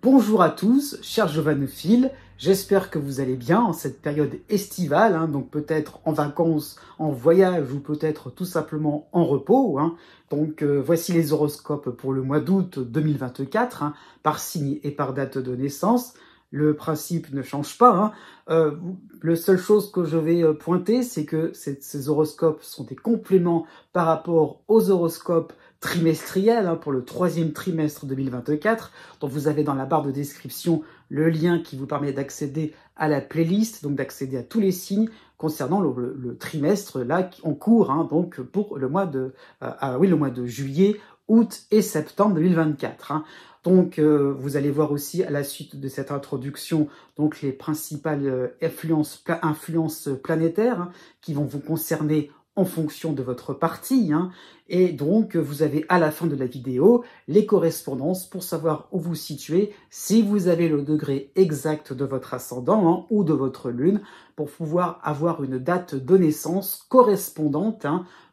Bonjour à tous, chers giovanophiles, j'espère que vous allez bien en cette période estivale, donc peut-être en vacances, en voyage ou peut-être tout simplement en repos. Donc voici les horoscopes pour le mois d'août 2024, par signe et par date de naissance. Le principe ne change pas. La seule chose que je vais pointer, c'est que ces horoscopes sont des compléments par rapport aux horoscopes trimestriels pour le troisième trimestre 2024. Donc vous avez dans la barre de description le lien qui vous permet d'accéder à la playlist, donc d'accéder à tous les signes concernant le trimestre là en cours, donc pour le mois de le mois de juillet, août et septembre 2024. Donc, vous allez voir aussi à la suite de cette introduction donc les principales influences planétaires qui vont vous concerner en fonction de votre partie. Et donc, vous avez à la fin de la vidéo les correspondances pour savoir où vous situez, si vous avez le degré exact de votre ascendant ou de votre lune, pour pouvoir avoir une date de naissance correspondante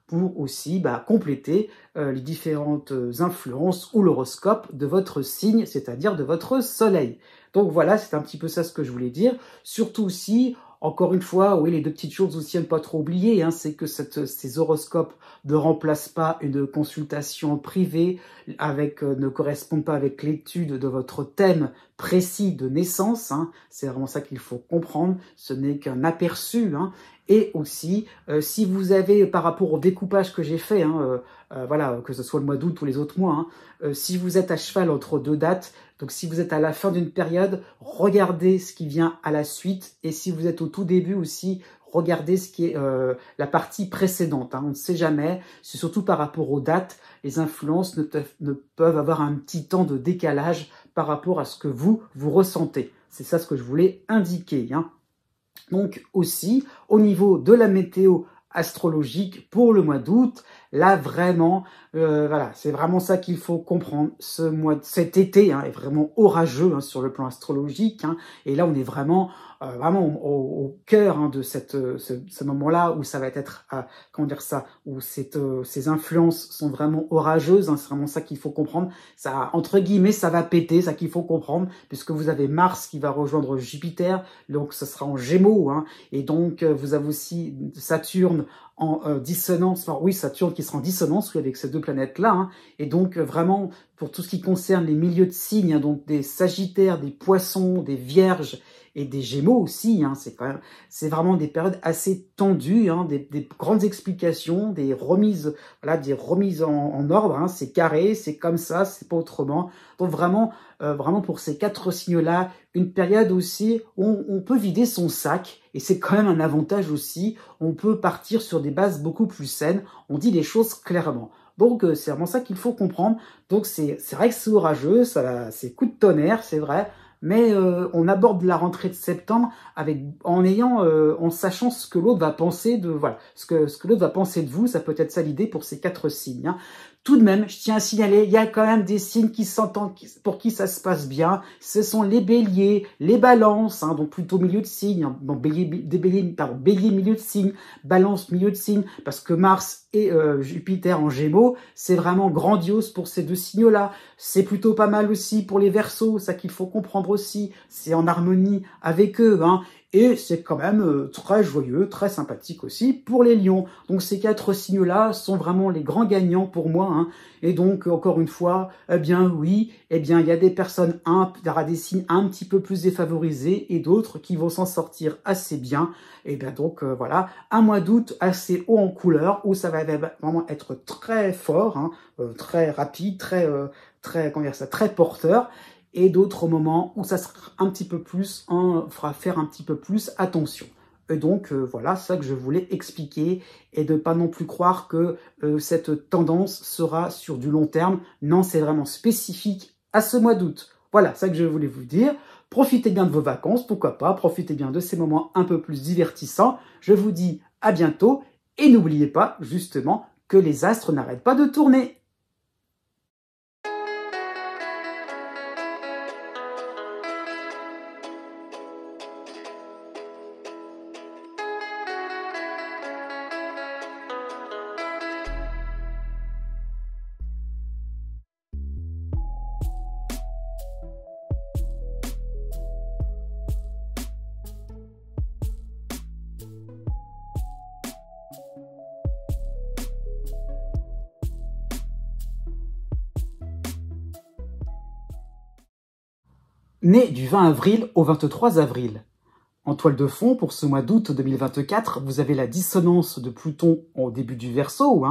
pour aussi compléter les différentes influences ou l'horoscope de votre signe, c'est-à-dire de votre soleil. Donc voilà, c'est un petit peu ça ce que je voulais dire. Surtout aussi, encore une fois, oui, les deux petites choses aussi à ne pas trop oublier, c'est que ces horoscopes ne remplacent pas une consultation privée, ne correspondent pas avec l'étude de votre thème précis de naissance. C'est vraiment ça qu'il faut comprendre, ce n'est qu'un aperçu. Et aussi, si vous avez, par rapport au découpage que j'ai fait, voilà, que ce soit le mois d'août ou les autres mois, si vous êtes à cheval entre deux dates, donc si vous êtes à la fin d'une période, regardez ce qui vient à la suite. Et si vous êtes au tout début aussi, regardez ce qui est la partie précédente. On ne sait jamais, c'est surtout par rapport aux dates, les influences ne peuvent avoir un petit temps de décalage par rapport à ce que vous ressentez. C'est ça ce que je voulais indiquer. Donc aussi, au niveau de la météo astrologique pour le mois d'août, là vraiment, voilà, c'est vraiment ça qu'il faut comprendre. Cet été est vraiment orageux sur le plan astrologique, et là on est vraiment au cœur de ce moment-là où ça va être, comment dire ça, où ces influences sont vraiment orageuses. C'est vraiment ça qu'il faut comprendre. Ça, entre guillemets, ça va péter, ça qu'il faut comprendre, puisque vous avez Mars qui va rejoindre Jupiter, donc ce sera en Gémeaux, et donc vous avez aussi Saturne en dissonance, enfin oui, Saturne qui sera en dissonance avec ces deux planètes-là, et donc vraiment pour tout ce qui concerne les milieux de signes, donc des Sagittaires, des Poissons, des Vierges et des Gémeaux aussi, c'est vraiment des périodes assez tendues, des grandes explications, des remises en ordre, c'est carré, c'est comme ça, c'est pas autrement. Donc vraiment pour ces quatre signes-là, une période aussi où on peut vider son sac, et c'est quand même un avantage aussi, on peut partir sur des bases beaucoup plus saines, on dit les choses clairement. Donc c'est vraiment ça qu'il faut comprendre. Donc c'est vrai que c'est orageux, c'est coup de tonnerre, c'est vrai, mais on aborde la rentrée de septembre en sachant ce que l'autre va penser ce que l'autre va penser de vous. Ça peut être ça l'idée pour ces quatre signes. Tout de même, je tiens à signaler, il y a quand même des signes qui s'entendent, pour qui ça se passe bien. Ce sont les béliers, les balances, donc plutôt milieu de signe, bélier, milieu de signe, balance, milieu de signe, parce que Mars et Jupiter en Gémeaux, c'est vraiment grandiose pour ces deux signaux-là. C'est plutôt pas mal aussi pour les Verseaux, ça qu'il faut comprendre aussi. C'est en harmonie avec eux, Et c'est quand même très joyeux, très sympathique aussi pour les lions. Donc ces quatre signes-là sont vraiment les grands gagnants pour moi. Et donc, encore une fois, il y a des personnes, il y aura des signes un petit peu plus défavorisés et d'autres qui vont s'en sortir assez bien. Et bien donc, voilà, un mois d'août assez haut en couleur où ça va vraiment être très fort, très rapide, très porteur. Et d'autres moments où ça sera un petit peu plus, fera faire un petit peu plus attention. Et donc, voilà, c'est ça que je voulais expliquer, et de ne pas non plus croire que cette tendance sera sur du long terme. Non, c'est vraiment spécifique à ce mois d'août. Voilà, c'est ça que je voulais vous dire. Profitez bien de vos vacances, pourquoi pas, profitez bien de ces moments un peu plus divertissants. Je vous dis à bientôt, et n'oubliez pas, justement, que les astres n'arrêtent pas de tourner. Né du 20 avril au 23 avril. En toile de fond, pour ce mois d'août 2024, vous avez la dissonance de Pluton au début du Verseau.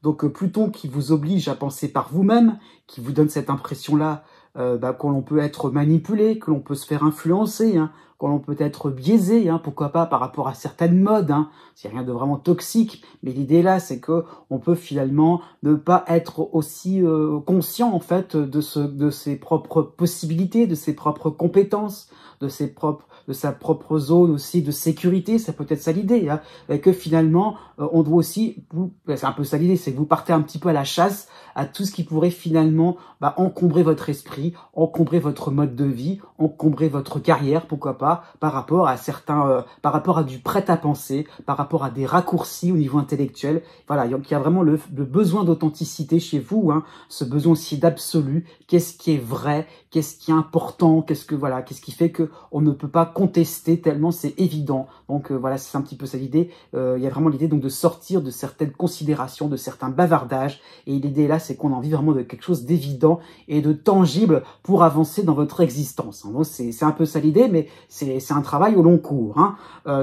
Donc Pluton qui vous oblige à penser par vous-même, qui vous donne cette impression-là que l'on peut être manipulé, que l'on peut se faire influencer, que l'on peut être biaisé, pourquoi pas par rapport à certaines modes. C'est rien de vraiment toxique, mais l'idée là, c'est que on peut finalement ne pas être aussi conscient en fait de ses propres possibilités, de ses propres compétences, de sa propre zone aussi de sécurité. Ça peut être ça l'idée, et que finalement on doit aussi, c'est un peu ça l'idée, c'est que vous partez un petit peu à la chasse à tout ce qui pourrait finalement encombrer votre esprit, encombrer votre mode de vie, encombrer votre carrière, pourquoi pas, par rapport à certains, par rapport à du prêt-à-penser, par rapport à des raccourcis au niveau intellectuel. Voilà, il y a vraiment le besoin d'authenticité chez vous, ce besoin aussi d'absolu. Qu'est-ce qui est vrai, qu'est-ce qui est important, qu'est-ce qui fait que on ne peut pas contester tellement c'est évident. Donc voilà, c'est un petit peu ça l'idée. Il y a vraiment l'idée donc de sortir de certaines considérations, de certains bavardages. Et l'idée là, c'est qu'on a envie vraiment de quelque chose d'évident et de tangible pour avancer dans votre existence. Donc c'est un peu ça l'idée, mais c'est un travail au long cours.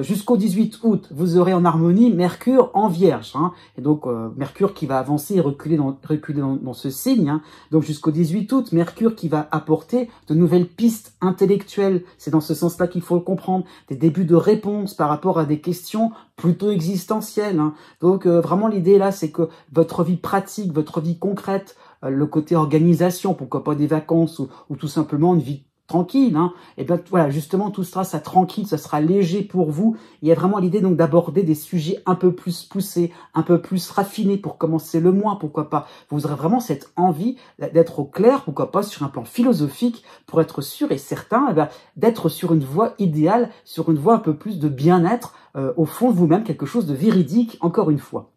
Jusqu'au 18 août, vous aurez en harmonie Mercure en Vierge. Et donc Mercure qui va avancer et reculer dans ce signe. Donc jusqu'au 18 août, Mercure qui va apporter de nouvelles pistes intellectuelles. C'est dans ce sens-là qu'il faut le comprendre. Des débuts de réponses par rapport à des questions plutôt existentielles. Donc vraiment l'idée là, c'est que votre vie pratique, votre vie concrète, le côté organisation, pourquoi pas des vacances ou tout simplement une vie tranquille, et bien voilà, justement tout sera ça tranquille, ça sera léger pour vous. Il y a vraiment l'idée donc d'aborder des sujets un peu plus poussés, un peu plus raffinés pour commencer le mois, pourquoi pas. Vous aurez vraiment cette envie d'être au clair, pourquoi pas sur un plan philosophique, pour être sûr et certain d'être sur une voie idéale, sur une voie un peu plus de bien-être, au fond de vous-même, quelque chose de véridique, encore une fois.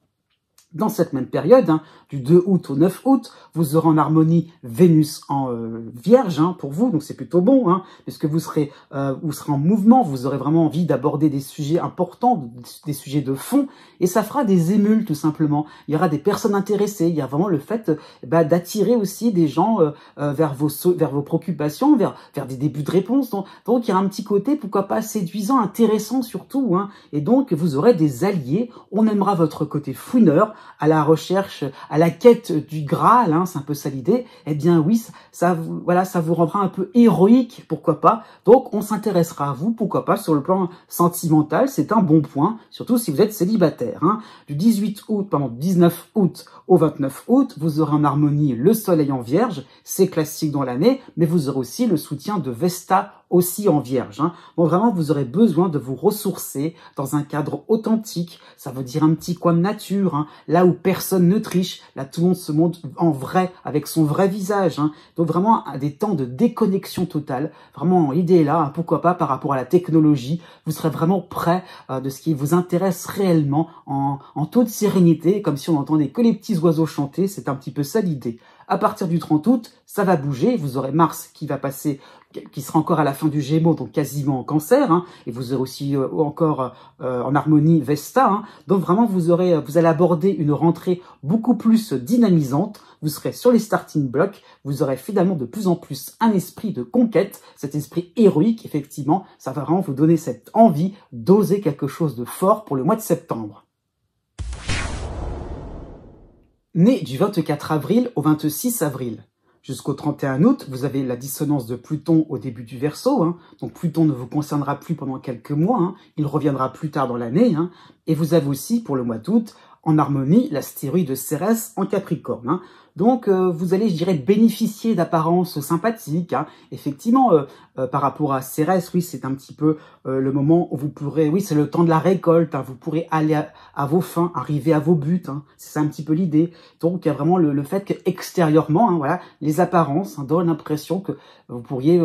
Dans cette même période, du 2 août au 9 août, vous aurez en harmonie Vénus en Vierge pour vous, donc c'est plutôt bon, puisque vous serez en mouvement, vous aurez vraiment envie d'aborder des sujets importants, des sujets de fond, et ça fera des émules tout simplement. Il y aura des personnes intéressées, il y a vraiment le fait d'attirer aussi des gens vers vos préoccupations, vers des débuts de réponse. Donc il y a un petit côté, pourquoi pas, séduisant, intéressant surtout, et donc vous aurez des alliés, on aimera votre côté fouineur, à la recherche, à la quête du Graal, c'est un peu ça l'idée. Eh bien oui, ça vous rendra un peu héroïque, pourquoi pas. Donc on s'intéressera à vous, pourquoi pas, sur le plan sentimental, c'est un bon point, surtout si vous êtes célibataire. Du 19 août au 29 août, vous aurez en harmonie le Soleil en Vierge, c'est classique dans l'année, mais vous aurez aussi le soutien de Vesta aussi en Vierge. Bon, vraiment, vous aurez besoin de vous ressourcer dans un cadre authentique. Ça veut dire un petit coin de nature, là où personne ne triche, là tout le monde se montre en vrai, avec son vrai visage. Donc vraiment, des temps de déconnexion totale. Vraiment, l'idée est là, pourquoi pas, par rapport à la technologie. Vous serez vraiment près de ce qui vous intéresse réellement, en toute sérénité, comme si on n'entendait que les petits oiseaux chanter. C'est un petit peu ça l'idée. À partir du 30 août, ça va bouger. Vous aurez Mars qui va passer, qui sera encore à la fin du Gémeaux, donc quasiment en Cancer, et vous aurez aussi encore en harmonie Vesta. Donc vraiment, vous allez aborder une rentrée beaucoup plus dynamisante. Vous serez sur les starting blocks. Vous aurez finalement de plus en plus un esprit de conquête, cet esprit héroïque. Effectivement, ça va vraiment vous donner cette envie d'oser quelque chose de fort pour le mois de septembre. Né du 24 avril au 26 avril. Jusqu'au 31 août, vous avez la dissonance de Pluton au début du Verseau. Donc Pluton ne vous concernera plus pendant quelques mois. Il reviendra plus tard dans l'année. Et vous avez aussi, pour le mois d'août, en harmonie, l'astéroïde de Cérès en Capricorne. Donc vous allez, je dirais, bénéficier d'apparences sympathiques. Effectivement, par rapport à Cérès, oui, c'est un petit peu le moment où vous pourrez, oui, c'est le temps de la récolte. Vous pourrez aller à vos fins, arriver à vos buts. C'est ça un petit peu l'idée. Donc il y a vraiment le fait qu'extérieurement, voilà, les apparences donnent l'impression que vous pourriez,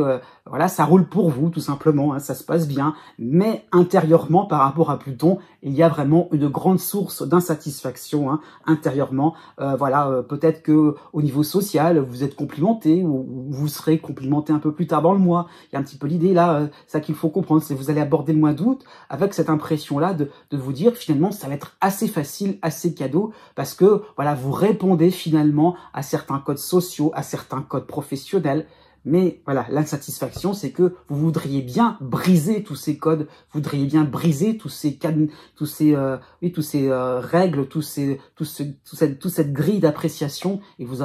voilà, ça roule pour vous tout simplement. Ça se passe bien. Mais intérieurement, par rapport à Pluton, il y a vraiment une grande source d'insatisfaction intérieurement. Voilà, peut-être que au niveau social, vous êtes complimenté ou vous serez complimenté un peu plus tard dans le mois. Il y a un petit peu l'idée là, ça qu'il faut comprendre, c'est que vous allez aborder le mois d'août avec cette impression-là de vous dire finalement ça va être assez facile, assez cadeau, parce que voilà, vous répondez finalement à certains codes sociaux, à certains codes professionnels. Mais voilà, l'insatisfaction, c'est que vous voudriez bien briser tous ces codes, vous voudriez bien briser tous ces règles, toute cette grille d'appréciation, et vous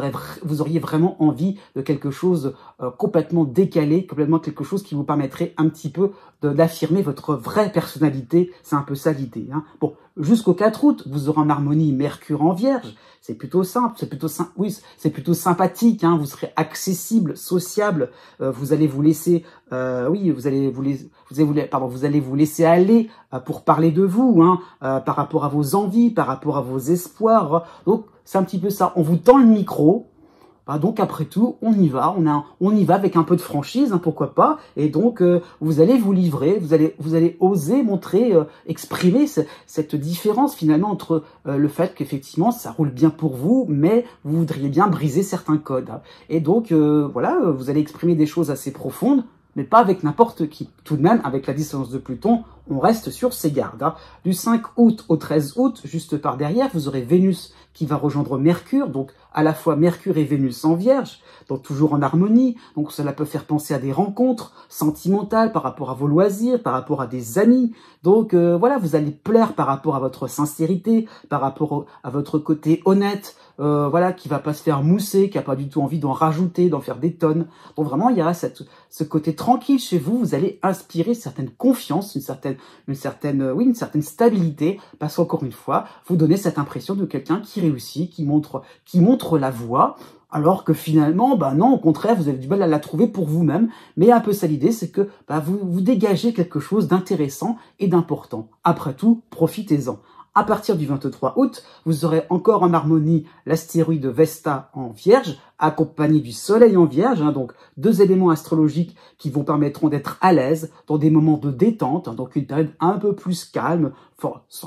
auriez vraiment envie de quelque chose complètement décalé, complètement quelque chose qui vous permettrait un petit peu d'affirmer votre vraie personnalité. C'est un peu ça l'idée, hein. Bon, jusqu'au 4 août, vous aurez en harmonie Mercure en Vierge. C'est plutôt simple, oui, c'est plutôt sympathique, hein. Vous serez accessible, sociable. Vous allez vous laisser, vous allez vous laisser aller pour parler de vous, hein, par rapport à vos envies, par rapport à vos espoirs. Donc c'est un petit peu ça. On vous tend le micro. Donc après tout, on y va avec un peu de franchise, hein, pourquoi pas. Et donc vous allez vous livrer, vous allez oser montrer, exprimer cette différence finalement entre le fait qu'effectivement ça roule bien pour vous, mais vous voudriez bien briser certains codes. Et donc voilà, vous allez exprimer des choses assez profondes, mais pas avec n'importe qui. Tout de même, avec la dissonance de Pluton, on reste sur ses gardes, hein. Du 5 août au 13 août, juste par derrière, vous aurez Vénus qui va rejoindre Mercure, donc à la fois Mercure et Vénus en Vierge, donc toujours en harmonie. Donc cela peut faire penser à des rencontres sentimentales par rapport à vos loisirs, par rapport à des amis. Donc voilà, vous allez plaire par rapport à votre sincérité, par rapport à votre côté honnête, voilà, qui va pas se faire mousser, qui a pas du tout envie d'en rajouter, d'en faire des tonnes. Donc vraiment, il y a ce côté tranquille chez vous. Vous allez inspirer une certaine confiance, une certaine stabilité, parce qu'encore une fois, vous donnez cette impression de quelqu'un qui réussit, qui montre la voie, alors que finalement, non, au contraire, vous avez du mal à la trouver pour vous-même. Mais un peu ça l'idée, c'est que vous dégagez quelque chose d'intéressant et d'important. Après tout, profitez-en. À partir du 23 août, vous aurez encore en harmonie l'astéroïde Vesta en Vierge, accompagné du Soleil en Vierge, hein, donc deux éléments astrologiques qui vous permettront d'être à l'aise dans des moments de détente, hein, donc une période un peu plus calme.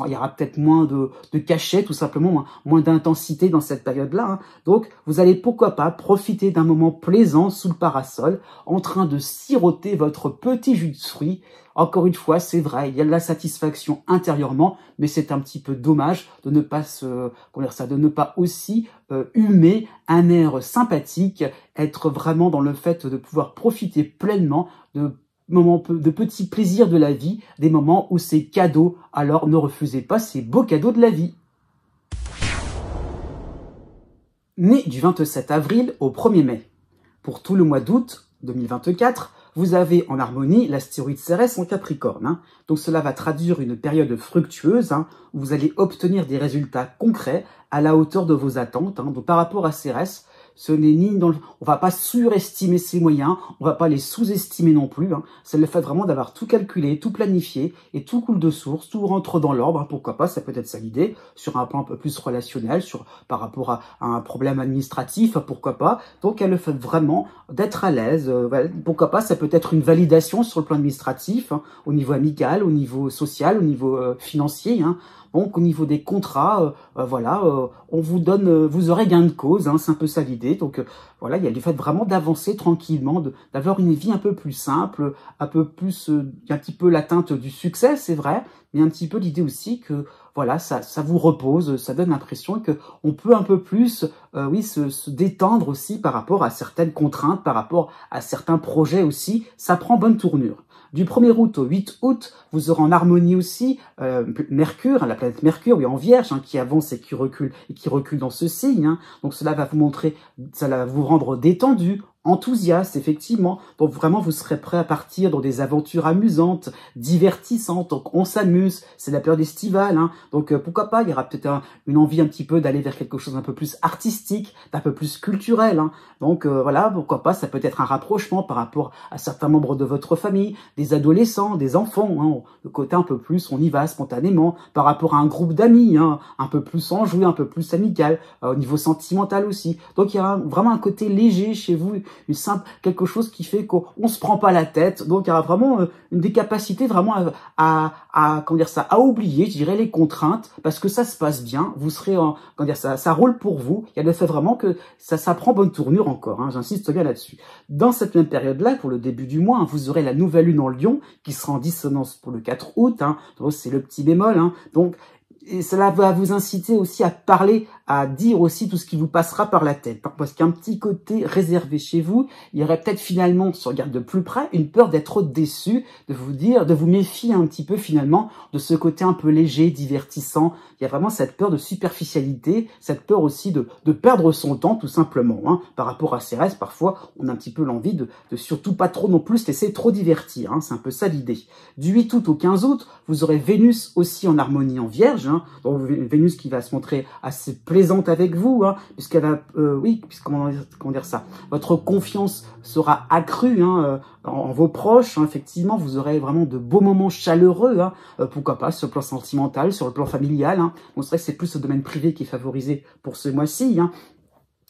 Il y aura peut-être moins de cachets, tout simplement, moins d'intensité dans cette période-là, hein. Donc, vous allez pourquoi pas profiter d'un moment plaisant sous le parasol, en train de siroter votre petit jus de fruits. Encore une fois, c'est vrai, il y a de la satisfaction intérieurement, mais c'est un petit peu dommage de ne pas aussi humer un air sympathique, être vraiment dans le fait de pouvoir profiter pleinement de petits plaisirs de la vie, des moments où c'est cadeau, alors ne refusez pas ces beaux cadeaux de la vie. Né du 27 avril au 1er mai. Pour tout le mois d'août 2024, vous avez en harmonie l'astéroïde Cérès en Capricorne, hein. Donc cela va traduire une période fructueuse, hein, où vous allez obtenir des résultats concrets à la hauteur de vos attentes, hein. Donc par rapport à Cérès, ce n'est ni on va pas surestimer ses moyens, on va pas les sous-estimer non plus, hein. C'est le fait vraiment d'avoir tout calculé, tout planifié, et tout coule de source, tout rentre dans l'ordre, hein. Pourquoi pas, ça peut être ça l'idée, sur un plan un peu plus relationnel, par rapport à un problème administratif, pourquoi pas. Donc il y a le fait vraiment d'être à l'aise, pourquoi pas, ça peut être une validation sur le plan administratif, hein, au niveau amical, au niveau social, au niveau financier, hein. Donc au niveau des contrats, on vous aurez gain de cause, hein, c'est un peu ça l'idée. Donc voilà, il y a le fait vraiment d'avancer tranquillement, d'avoir une vie un peu plus simple, un peu plus, un petit peu l'atteinte du succès, c'est vrai, mais un petit peu l'idée aussi que voilà, ça vous repose, ça donne l'impression que on peut un peu plus, se détendre aussi par rapport à certaines contraintes, par rapport à certains projets aussi. Ça prend bonne tournure. Du 1er août au 8 août, vous aurez en harmonie aussi Mercure, la planète Mercure, en Vierge, hein, qui avance et qui recule dans ce signe, hein. Donc cela va vous rendre détendu, enthousiaste, effectivement. Donc vraiment, vous serez prêt à partir dans des aventures amusantes, divertissantes. Donc on s'amuse, c'est la période estivale, hein. Donc pourquoi pas, il y aura peut-être une envie un petit peu d'aller vers quelque chose d'un peu plus artistique, d'un peu plus culturel, hein. Donc voilà, pourquoi pas, ça peut être un rapprochement par rapport à certains membres de votre famille, des adolescents, des enfants, hein. Le côté un peu plus, on y va spontanément, par rapport à un groupe d'amis, hein, un peu plus enjoué, un peu plus amical, au niveau sentimental aussi. Donc il y a vraiment un côté léger chez vous, quelque chose qui fait qu'on se prend pas la tête. Donc il y aura vraiment des capacités vraiment à oublier, je dirais, les contraintes, parce que ça se passe bien, vous serez ça roule pour vous. Il y a le fait vraiment que ça prend bonne tournure encore, hein, j'insiste bien là-dessus. Dans cette même période-là, pour le début du mois, hein, vous aurez la nouvelle lune en Lion qui sera en dissonance pour le 4 août, hein. Donc c'est le petit bémol, hein. Donc et cela va vous inciter aussi à parler à dire aussi tout ce qui vous passera par la tête. Parce qu'il y a un petit côté réservé chez vous. Il y aurait peut-être finalement, si on regarde de plus près, une peur d'être déçu, de vous méfier un petit peu finalement de ce côté un peu léger, divertissant. Il y a vraiment cette peur de superficialité, cette peur aussi de perdre son temps tout simplement. Hein. Par rapport à ces restes, parfois on a un petit peu l'envie de surtout pas trop non plus se laisser trop divertir. Hein. C'est un peu ça l'idée. Du 8 août au 15 août, vous aurez Vénus aussi en harmonie en Vierge. Hein. Donc Vénus qui va se montrer assez plaisante avec vous, hein, puisqu'elle va, comment dire ça, votre confiance sera accrue hein, en vos proches. Hein, effectivement, vous aurez vraiment de beaux moments chaleureux. Hein, pourquoi pas sur le plan sentimental, sur le plan familial. Hein. Bon, c'est vrai que c'est plus le domaine privé qui est favorisé pour ce mois-ci. Hein.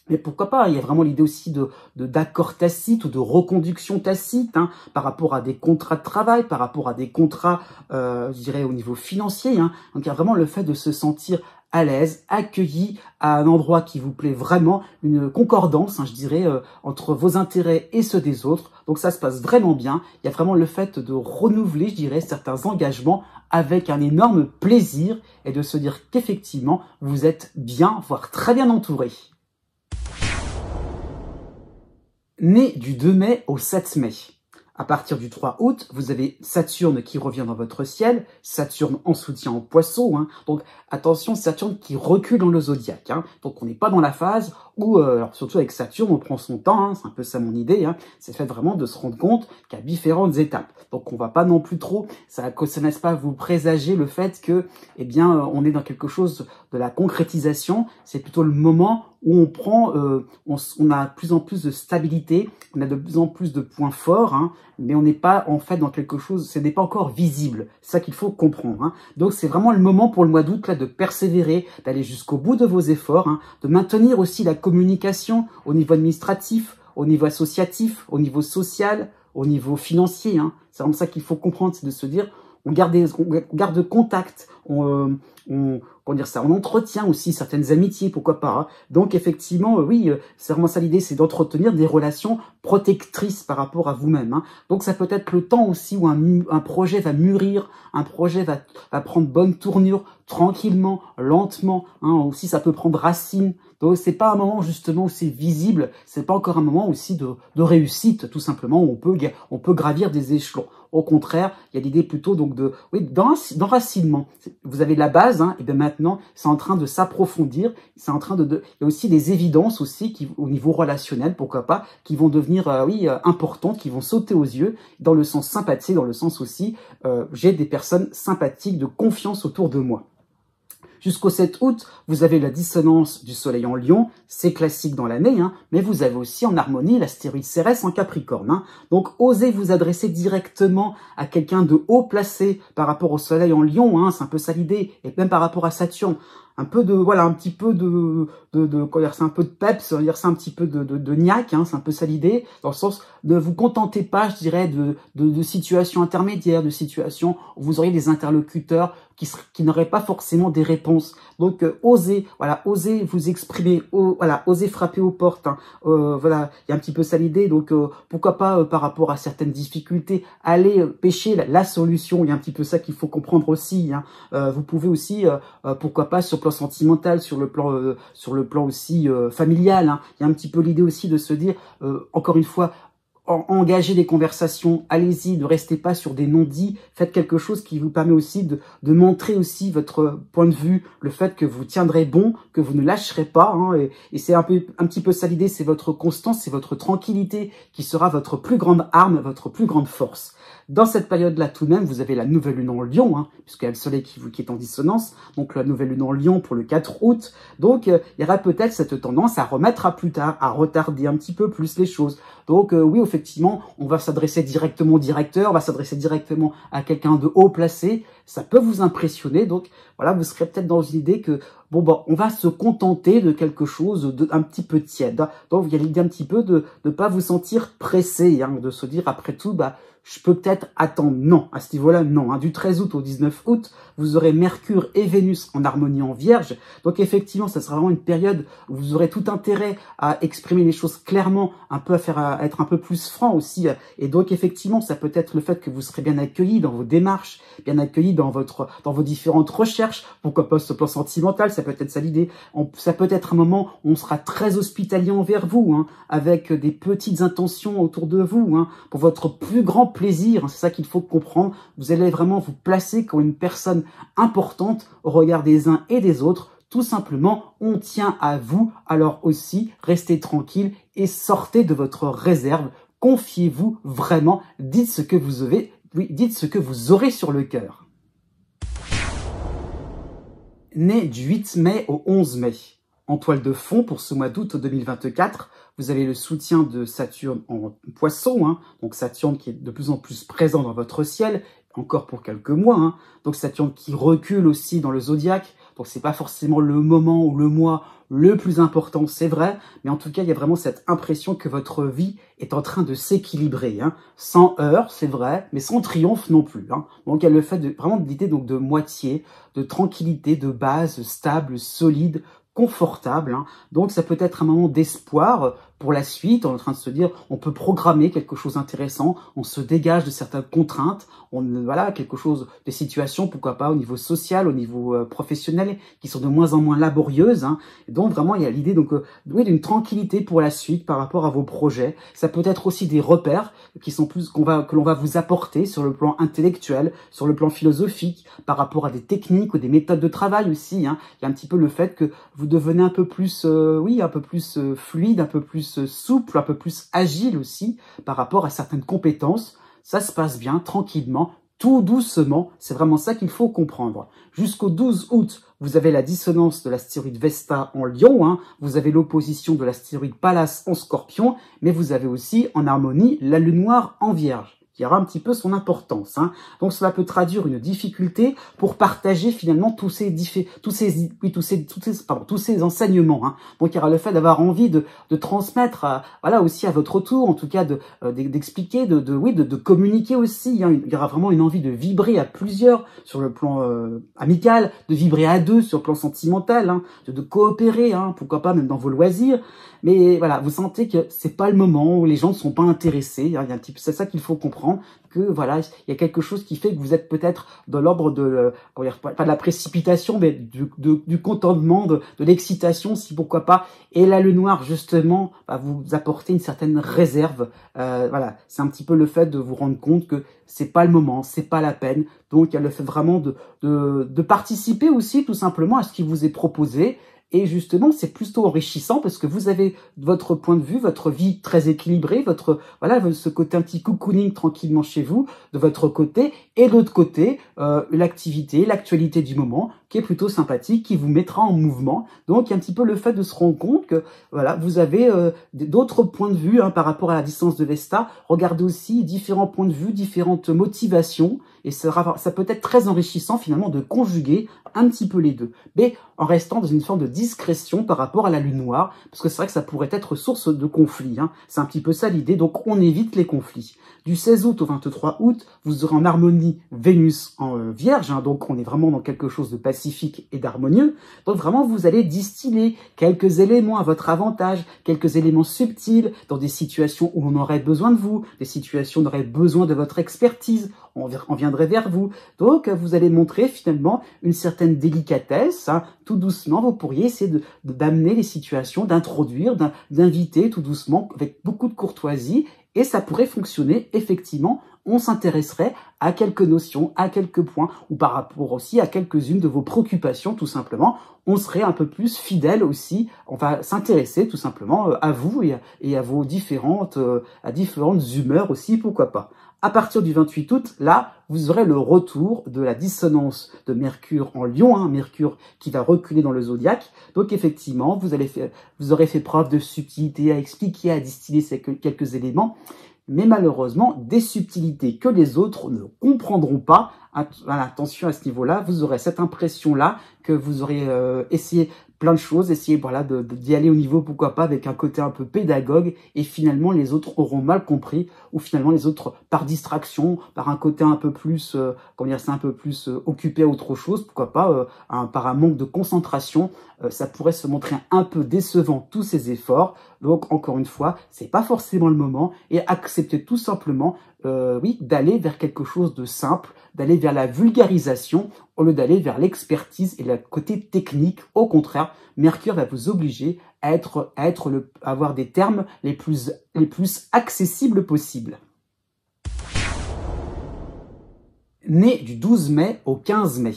Mais pourquoi pas, il y a vraiment l'idée aussi d'accords tacites ou de reconduction tacite hein, par rapport à des contrats de travail, par rapport à des contrats, je dirais, au niveau financier. Hein. Donc il y a vraiment le fait de se sentir à l'aise, accueilli à un endroit qui vous plaît vraiment, une concordance, hein, je dirais, entre vos intérêts et ceux des autres. Donc ça se passe vraiment bien. Il y a vraiment le fait de renouveler, je dirais, certains engagements avec un énorme plaisir et de se dire qu'effectivement, vous êtes bien, voire très bien entouré. Né du 2 mai au 7 mai. À partir du 3 août, vous avez Saturne qui revient dans votre ciel, Saturne en soutien en Poisson, hein. Donc attention, Saturne qui recule dans le zodiaque, hein. Donc on n'est pas dans la phase où, alors surtout avec Saturne, on prend son temps, hein. C'est un peu ça mon idée, hein. C'est fait vraiment de se rendre compte qu'il y a différentes étapes. Donc on va pas non plus trop, ça n'est pas vous présager le fait que, eh bien, on est dans quelque chose de la concrétisation, c'est plutôt le moment où on prend, on a de plus en plus de stabilité, on a de plus en plus de points forts, hein, mais on n'est pas en fait dans quelque chose, ce n'est pas encore visible. C'est ça qu'il faut comprendre. Hein. Donc c'est vraiment le moment pour le mois d'août là de persévérer, d'aller jusqu'au bout de vos efforts, hein, de maintenir aussi la communication au niveau administratif, au niveau associatif, au niveau social, au niveau financier. Hein. C'est vraiment ça qu'il faut comprendre, c'est de se dire on garde contact, on entretient aussi certaines amitiés, pourquoi pas. Hein. Donc effectivement, oui, c'est vraiment ça l'idée, c'est d'entretenir des relations protectrices par rapport à vous-même. Hein. Donc ça peut être le temps aussi où un projet va mûrir, un projet va prendre bonne tournure, tranquillement, lentement. Hein. Aussi, ça peut prendre racine. Donc c'est pas un moment justement où c'est visible, c'est pas encore un moment aussi de réussite, tout simplement, où on peut gravir des échelons. Au contraire, il y a l'idée plutôt donc d'enracinement. Vous avez la base, hein, et bien maintenant, c'est en train de s'approfondir. C'est en train il y a aussi des évidences aussi qui, au niveau relationnel, pourquoi pas, qui vont devenir importantes, qui vont sauter aux yeux dans le sens sympathique, dans le sens aussi j'ai des personnes sympathiques de confiance autour de moi. Jusqu'au 7 août, vous avez la dissonance du soleil en Lion, c'est classique dans l'année, hein, mais vous avez aussi en harmonie l'astéroïde Cérès en Capricorne. Hein. Donc osez vous adresser directement à quelqu'un de haut placé par rapport au soleil en Lion, hein, c'est un peu ça l'idée, et même par rapport à Saturne. Un peu de, voilà, un petit peu comment dire, c'est un peu de peps, c'est un petit peu de niaque, hein, c'est un peu ça l'idée, dans le sens de vous contentez pas, je dirais, de situations intermédiaires, de situations où vous auriez des interlocuteurs qui n'auraient pas forcément des réponses. Donc, osez vous exprimer, osez frapper aux portes, hein, voilà, il y a un petit peu ça l'idée, donc pourquoi pas par rapport à certaines difficultés, aller pêcher la solution, il y a un petit peu ça qu'il faut comprendre aussi, hein. Vous pouvez aussi, pourquoi pas sur le plan sentimental, sur le plan aussi familial, hein. Il y a un petit peu l'idée aussi de se dire, encore une fois, engagez des conversations, allez-y, ne restez pas sur des non-dits, faites quelque chose qui vous permet aussi de montrer aussi votre point de vue, le fait que vous tiendrez bon, que vous ne lâcherez pas, hein, et c'est un petit peu ça l'idée, c'est votre constance, c'est votre tranquillité qui sera votre plus grande arme, votre plus grande force. Dans cette période-là, tout de même, vous avez la nouvelle lune en Lion, hein, puisqu'il y a le soleil qui est en dissonance, donc la nouvelle lune en Lion pour le 4 août. Donc, il y aura peut-être cette tendance à remettre à plus tard, à retarder un petit peu plus les choses. Donc, oui, effectivement, on va s'adresser directement au directeur, on va s'adresser directement à quelqu'un de haut placé. Ça peut vous impressionner. Donc, voilà, vous serez peut-être dans une idée que, bon, on va se contenter de quelque chose d'un petit peu tiède. Donc, il y a l'idée un petit peu de ne pas vous sentir pressé, hein, de se dire, après tout, je peux peut-être attendre. Non, à ce niveau-là, non. Hein. Du 13 août au 19 août, vous aurez Mercure et Vénus en harmonie en Vierge. Donc effectivement, ça sera vraiment une période où vous aurez tout intérêt à exprimer les choses clairement, un peu à être un peu plus franc aussi. Et donc effectivement, ça peut être le fait que vous serez bien accueilli dans vos démarches, bien accueilli dans vos différentes recherches. Pourquoi pas ce plan sentimental, ça peut être ça l'idée. Ça peut être un moment où on sera très hospitalier envers vous, hein, avec des petites intentions autour de vous, hein, pour votre plus grand plaisir. C'est ça qu'il faut comprendre. Vous allez vraiment vous placer comme une personne importante au regard des uns et des autres. Tout simplement, on tient à vous. Alors aussi, restez tranquille et sortez de votre réserve. Confiez-vous vraiment. Dites ce que vous avez, oui, dites ce que vous aurez sur le cœur. Né du 8 mai au 11 mai. En toile de fond pour ce mois d'août 2024, vous avez le soutien de Saturne en Poisson, hein, donc Saturne qui est de plus en plus présent dans votre ciel, encore pour quelques mois. Hein, donc Saturne qui recule aussi dans le zodiaque, donc c'est pas forcément le moment ou le mois le plus important, c'est vrai, mais en tout cas il y a vraiment cette impression que votre vie est en train de s'équilibrer, hein, sans heurts, c'est vrai, mais sans triomphe non plus. Hein. Donc il y a le fait de vraiment l'idée donc de moitié, de tranquillité, de base stable, solide, confortable. Hein. Donc ça peut être un moment d'espoir pour la suite. On est en train de se dire, on peut programmer quelque chose d'intéressant, on se dégage de certaines contraintes, voilà, quelque chose, des situations, pourquoi pas, au niveau social, au niveau professionnel, qui sont de moins en moins laborieuses. Hein. Et donc vraiment, il y a l'idée donc oui, d'une tranquillité pour la suite par rapport à vos projets. Ça peut être aussi des repères qui sont plus que l'on va vous apporter sur le plan intellectuel, sur le plan philosophique, par rapport à des techniques ou des méthodes de travail aussi. Hein. Il y a un petit peu le fait que vous devenez un peu plus, un peu plus fluide, un peu plus souple, un peu plus agile aussi par rapport à certaines compétences. Ça se passe bien, tranquillement, tout doucement. C'est vraiment ça qu'il faut comprendre. Jusqu'au 12 août, vous avez la dissonance de l'astéroïde Vesta en Lion. Hein. Vous avez l'opposition de l'astéroïde Pallas en Scorpion. Mais vous avez aussi en harmonie la Lune noire en Vierge, qui aura un petit peu son importance. Hein. Donc cela peut traduire une difficulté pour partager finalement tous ces enseignements. Hein. Donc il y aura le fait d'avoir envie de transmettre, voilà, aussi à votre tour, en tout cas d'expliquer, de communiquer aussi. Hein. Il y aura vraiment une envie de vibrer à plusieurs sur le plan amical, de vibrer à deux sur le plan sentimental, hein, de coopérer, hein, pourquoi pas même dans vos loisirs. Mais voilà, vous sentez que c'est pas le moment où les gens ne sont pas intéressés. Hein. C'est ça qu'il faut comprendre, que voilà, il y a quelque chose qui fait que vous êtes peut-être dans l'ordre de, pas de la précipitation, mais du contentement, de l'excitation, si pourquoi pas. Et là, le noir, justement, va vous apporter une certaine réserve. Voilà, c'est un petit peu le fait de vous rendre compte que c'est pas le moment, c'est pas la peine. Donc, il y a le fait vraiment de participer aussi, tout simplement, à ce qui vous est proposé. Et justement, c'est plutôt enrichissant parce que vous avez votre point de vue, votre vie très équilibrée, voilà, ce côté un petit cocooning tranquillement chez vous, de votre côté, et de l'autre côté, l'actualité du moment, qui est plutôt sympathique, qui vous mettra en mouvement. Donc, il y a un petit peu le fait de se rendre compte que, voilà, vous avez d'autres points de vue, hein, par rapport à la distance de Vesta. Regardez aussi différents points de vue, différentes motivations, et ça peut être très enrichissant finalement de conjuguer un petit peu les deux, mais en restant dans une forme de discrétion par rapport à la lune noire, parce que c'est vrai que ça pourrait être source de conflits. Hein. C'est un petit peu ça l'idée, donc on évite les conflits. Du 16 août au 23 août, vous aurez en harmonie Vénus en Vierge, hein, donc on est vraiment dans quelque chose de pacifique et d'harmonieux. Donc vraiment, vous allez distiller quelques éléments à votre avantage, quelques éléments subtils dans des situations où on aurait besoin de vous, des situations où on aurait besoin de votre expertise. On viendrait vers vous. Donc, vous allez montrer finalement une certaine délicatesse. Hein. Tout doucement, vous pourriez essayer d'amener les situations, d'introduire, d'inviter tout doucement, avec beaucoup de courtoisie. Et ça pourrait fonctionner, effectivement. On s'intéresserait à quelques notions, à quelques points, ou par rapport aussi à quelques-unes de vos préoccupations, tout simplement. On serait un peu plus fidèle aussi. On va s'intéresser tout simplement à vous et à vos différentes humeurs aussi, pourquoi pas. À partir du 28 août, là, vous aurez le retour de la dissonance de Mercure en Lion, hein, Mercure qui va reculer dans le zodiaque. Donc effectivement, vous aurez fait preuve de subtilité à expliquer, à distiller quelques éléments, mais malheureusement, des subtilités que les autres ne comprendront pas. Attention à ce niveau-là, vous aurez cette impression-là que vous aurez essayé plein de choses, essayer voilà, d'y aller au niveau, pourquoi pas, avec un côté un peu pédagogue, et finalement les autres auront mal compris, ou finalement les autres, par distraction, par un côté un peu plus, comment dire, c'est un peu plus occupé à autre chose, pourquoi pas, par un manque de concentration, ça pourrait se montrer un peu décevant, tous ces efforts. Donc encore une fois, c'est pas forcément le moment, et accepter tout simplement, oui, d'aller vers quelque chose de simple, d'aller vers la vulgarisation, au lieu d'aller vers l'expertise et le côté technique. Au contraire, Mercure va vous obliger à avoir des termes les plus accessibles possibles. Né du 12 mai au 15 mai.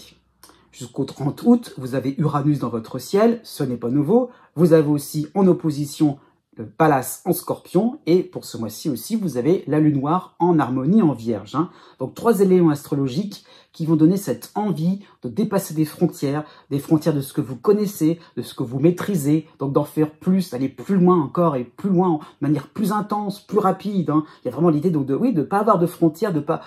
Jusqu'au 30 août, vous avez Uranus dans votre ciel, ce n'est pas nouveau. Vous avez aussi en opposition le Pallas en Scorpion, et pour ce mois-ci aussi, vous avez la Lune noire en harmonie en Vierge. Donc 3 éléments astrologiques qui vont donner cette envie de dépasser des frontières de ce que vous connaissez, de ce que vous maîtrisez, donc d'en faire plus, d'aller plus loin encore et plus loin, de manière plus intense, plus rapide. Il y a vraiment l'idée de pas avoir de frontières, de pas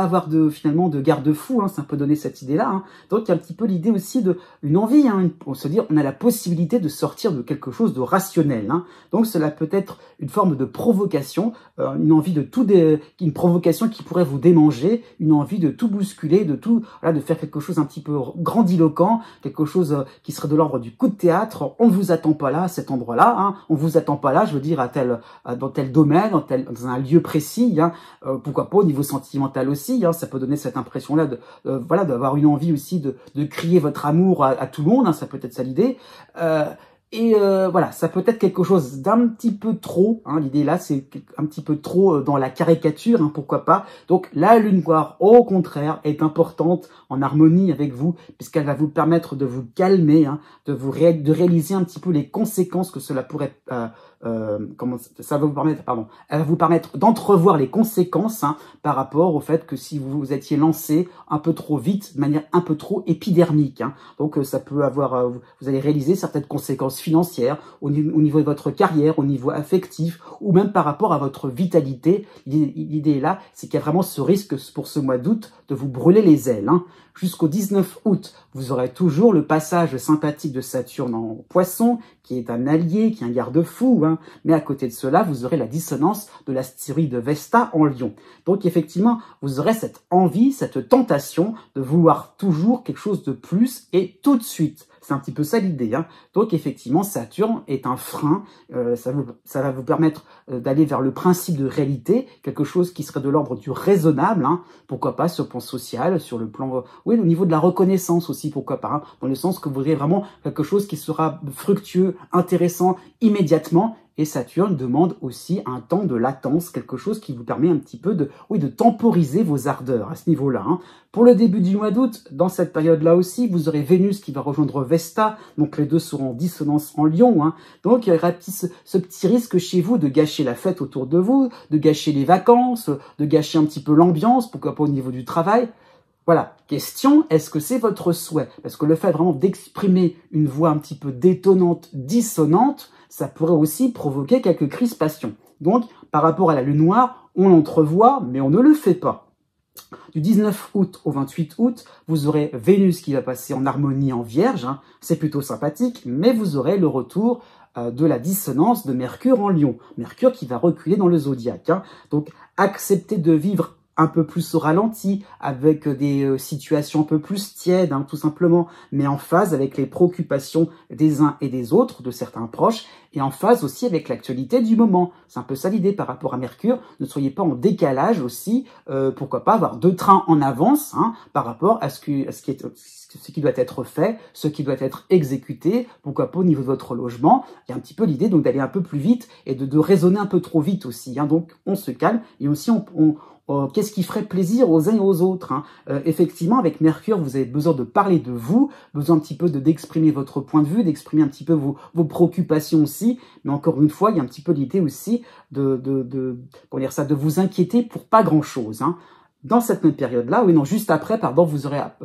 avoir finalement de garde-fou, ça peut donner cette idée-là. Donc il y a un petit peu l'idée aussi une envie, on se dit on a la possibilité de sortir de quelque chose de rationnel. Donc cela peut être une forme de provocation, une envie une provocation qui pourrait vous démanger, une envie de tout bousculer, de faire quelque chose un petit peu grandiloquent, quelque chose qui serait de l'ordre du coup de théâtre. On ne vous attend pas là, à cet endroit-là, on vous attend pas là, je veux dire, dans tel domaine, dans un lieu précis, pourquoi pas au niveau sentimental aussi, ça peut donner cette impression-là d'avoir une envie aussi de crier votre amour à tout le monde, ça peut être ça l'idée. Voilà, ça peut être quelque chose d'un petit peu trop, l'idée là c'est un petit peu trop dans la caricature, pourquoi pas. Donc la Lune noire, au contraire, est importante en harmonie avec vous, puisqu'elle va vous permettre de vous calmer, de réaliser un petit peu les conséquences que cela pourrait ça va vous permettre, elle va vous permettre d'entrevoir les conséquences par rapport au fait que si vous vous étiez lancé un peu trop vite, de manière un peu trop épidermique. Donc ça peut avoir, vous allez réaliser certaines conséquences financières au niveau de votre carrière, au niveau affectif, ou même par rapport à votre vitalité. L'idée là, c'est qu'il y a vraiment ce risque pour ce mois d'août de vous brûler les ailes. Jusqu'au 19 août, vous aurez toujours le passage sympathique de Saturne en Poisson, qui est un allié, qui est un garde-fou, mais à côté de cela, vous aurez la dissonance de l'astéroïde Vesta en Lion. Donc effectivement, vous aurez cette envie, cette tentation de vouloir toujours quelque chose de plus et tout de suite. C'est un petit peu ça l'idée. Donc effectivement, Saturne est un frein. Ça va vous permettre d'aller vers le principe de réalité, quelque chose qui serait de l'ordre du raisonnable. Pourquoi pas sur le plan social, sur le plan, oui, au niveau de la reconnaissance aussi, pourquoi pas. Dans le sens que vous aurez vraiment quelque chose qui sera fructueux, intéressant immédiatement. Et Saturne demande aussi un temps de latence, quelque chose qui vous permet un petit peu de temporiser vos ardeurs à ce niveau-là. Pour le début du mois d'août, dans cette période-là aussi, vous aurez Vénus qui va rejoindre Vesta, donc les deux seront en dissonance en Lion. Donc il y aura ce petit risque chez vous de gâcher la fête autour de vous, de gâcher les vacances, de gâcher un petit peu l'ambiance, pourquoi pas au niveau du travail. Voilà, question, est-ce que c'est votre souhait? Parce que le fait vraiment d'exprimer une voix un petit peu détonnante, dissonante, ça pourrait aussi provoquer quelques crispations. Donc, par rapport à la Lune noire, on l'entrevoit, mais on ne le fait pas. Du 19 août au 28 août, vous aurez Vénus qui va passer en harmonie en Vierge, c'est plutôt sympathique, mais vous aurez le retour de la dissonance de Mercure en Lion. Mercure qui va reculer dans le zodiaque. Donc, acceptez de vivre un peu plus au ralenti, avec des situations un peu plus tièdes, tout simplement, mais en phase avec les préoccupations des uns et des autres, de certains proches, et en phase aussi avec l'actualité du moment. C'est un peu ça l'idée par rapport à Mercure. Ne soyez pas en décalage aussi, pourquoi pas avoir 2 trains en avance par rapport à ce qui doit être fait, ce qui doit être exécuté, pourquoi pas au niveau de votre logement. Il y a un petit peu l'idée donc d'aller un peu plus vite et de raisonner un peu trop vite aussi. Donc on se calme et aussi qu'est-ce qui ferait plaisir aux uns et aux autres. Effectivement, avec Mercure, vous avez besoin de parler de vous, besoin un petit peu d'exprimer votre point de vue, d'exprimer un petit peu vos préoccupations aussi. Mais encore une fois, il y a un petit peu l'idée aussi de vous inquiéter pour pas grand-chose. dans cette même période-là, oui non, juste après, pardon, vous aurez, à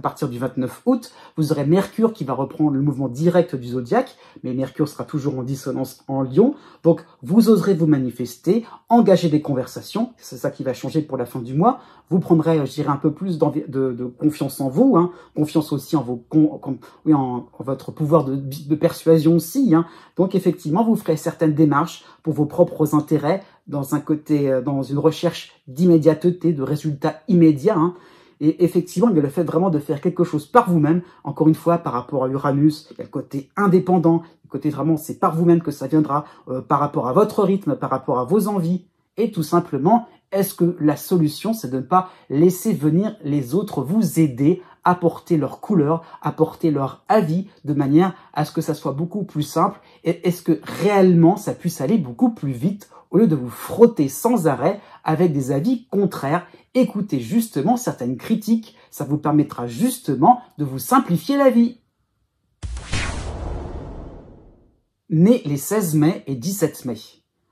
partir du 29 août, vous aurez Mercure qui va reprendre le mouvement direct du zodiaque, mais Mercure sera toujours en dissonance en Lion, donc vous oserez vous manifester, engager des conversations, c'est ça qui va changer pour la fin du mois, vous prendrez, je dirais, un peu plus de confiance en vous, hein, confiance aussi en, en votre pouvoir de persuasion aussi, hein. Donc effectivement, vous ferez certaines démarches pour vos propres intérêts, dans un côté, dans une recherche d'immédiateté, de résultats immédiats, hein. Et effectivement, il y a le fait vraiment de faire quelque chose par vous-même. Encore une fois, par rapport à Uranus, il y a le côté indépendant, le côté vraiment, c'est par vous-même que ça viendra, par rapport à votre rythme, par rapport à vos envies. Et tout simplement, est-ce que la solution, c'est de ne pas laisser venir les autres vous aider, apporter leur couleur, apporter leur avis, de manière à ce que ça soit beaucoup plus simple? Et est-ce que réellement, ça puisse aller beaucoup plus vite, au lieu de vous frotter sans arrêt avec des avis contraires? Écoutez justement certaines critiques, ça vous permettra justement de vous simplifier la vie. Né les 16 mai et 17 mai.